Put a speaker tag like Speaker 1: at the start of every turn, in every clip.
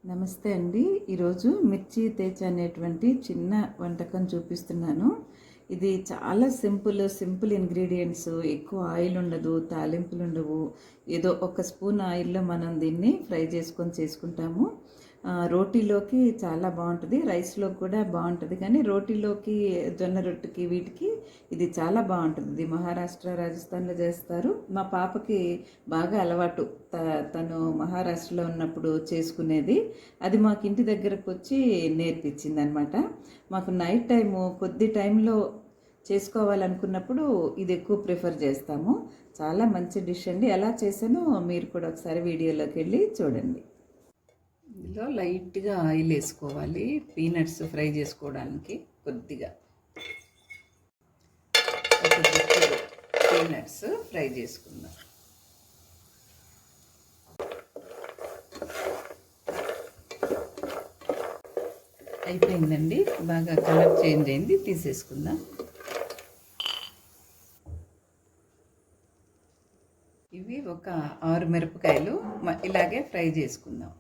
Speaker 1: నమస్తే అండి. ఈరోజు మిర్చి తేచ అనేటువంటి చిన్న వంటకం చూపిస్తున్నాను. ఇది చాలా సింపుల్ ఇంగ్రీడియంట్స్, ఎక్కువ ఆయిల్ ఉండదు, తాలింపులు ఉండవు. ఏదో ఒక స్పూన్ ఆయిల్లో మనం దీన్ని ఫ్రై చేసుకుంటాము. రోటీలోకి చాలా బాగుంటుంది, రైస్లో కూడా బాగుంటుంది. కానీ రోటీలోకి, జొన్న రొట్టెకి, వీటికి ఇది చాలా బాగుంటుంది. ఇది మహారాష్ట్ర, రాజస్థాన్లో చేస్తారు. మా పాపకి బాగా అలవాటు, తను మహారాష్ట్రలో ఉన్నప్పుడు చేసుకునేది. అది మాకు ఇంటి దగ్గరకు వచ్చి నేర్పించింది అనమాట. మాకు నైట్ టైము కొద్ది టైంలో చేసుకోవాలనుకున్నప్పుడు ఇది ఎక్కువ ప్రిఫర్ చేస్తాము. చాలా మంచి డిష్ అండి. ఎలా చేసానో మీరు కూడా ఒకసారి వీడియోలోకి వెళ్ళి చూడండి. ఇందులో లైట్గా ఆయిల్ వేసుకోవాలి, పీనట్స్ ఫ్రై చేసుకోవడానికి. కొద్దిగా ఒక గుప్పెడు పీనట్స్ ఫ్రై చేసుకుందాం. అయిపోయిందండి, బాగా కలర్ చేంజ్ అయింది, తీసేసుకుందాం. ఇవి ఒక 6 మిరపకాయలు ఇలాగే ఫ్రై చేసుకుందాం.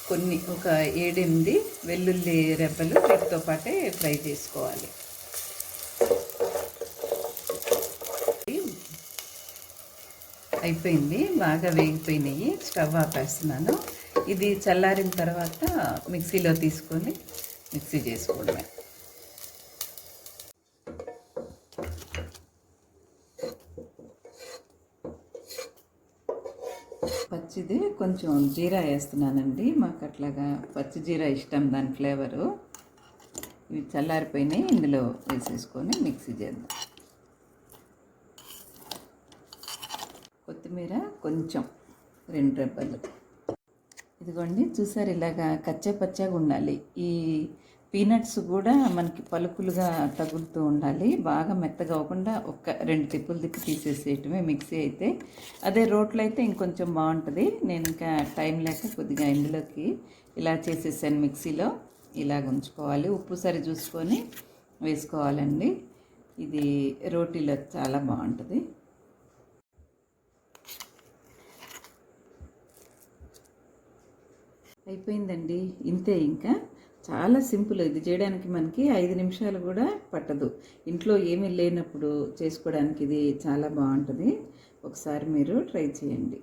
Speaker 1: కొన్ని ఒక 7-8 వెల్లుల్లి రెబ్బలు వీటితో పాటే ఫ్రై చేసుకోవాలి. అయిపోయింది, బాగా వేగిపోయినాయి. స్టవ్ ఆపేస్తున్నాను. ఇది చల్లారిన తర్వాత మిక్సీలో తీసుకొని మిక్సీ చేసుకోవడమే. పచ్చిది కొంచెం జీరా వేస్తున్నానండి, మాకు అట్లాగా పచ్చి జీరా ఇష్టం, దాని ఫ్లేవరు. ఇవి చల్లారిపోయినాయి, ఇందులో వేసేసుకొని మిక్సీ చేద్దాం. కొత్తిమీర కొంచెం 2 రెబ్బలు. ఇదిగోండి, చూసారు, ఇలాగా కచ్చపచ్చగా ఉండాలి. ఈ పీనట్స్ కూడా మనకి పలుకులుగా తగులుతూ ఉండాలి, బాగా మెత్తగా అవ్వకుండా. 2 తిప్పులు తిప్పి తీసేసేయటమే మిక్సీ అయితే. అదే రోట్లో అయితే ఇంకొంచెం బాగుంటుంది. నేను ఇంకా టైం లేక కొద్దిగా ఇందులోకి ఇలా చేసేసాను. మిక్సీలో ఇలాగ ఉంచుకోవాలి, ఉప్పు సరి చూసుకొని వేసుకోవాలండి. ఇది రోటీలో చాలా బాగుంటుంది. అయిపోయిందండి, ఇంతే. ఇంకా చాలా సింపుల్. ఇది చేయడానికి మనకి 5 నిమిషాలు కూడా పట్టదు. ఇంట్లో ఏమీ లేనప్పుడు చేసుకోవడానికి ఇది చాలా బాగుంటుంది. ఒకసారి మీరు ట్రై చేయండి.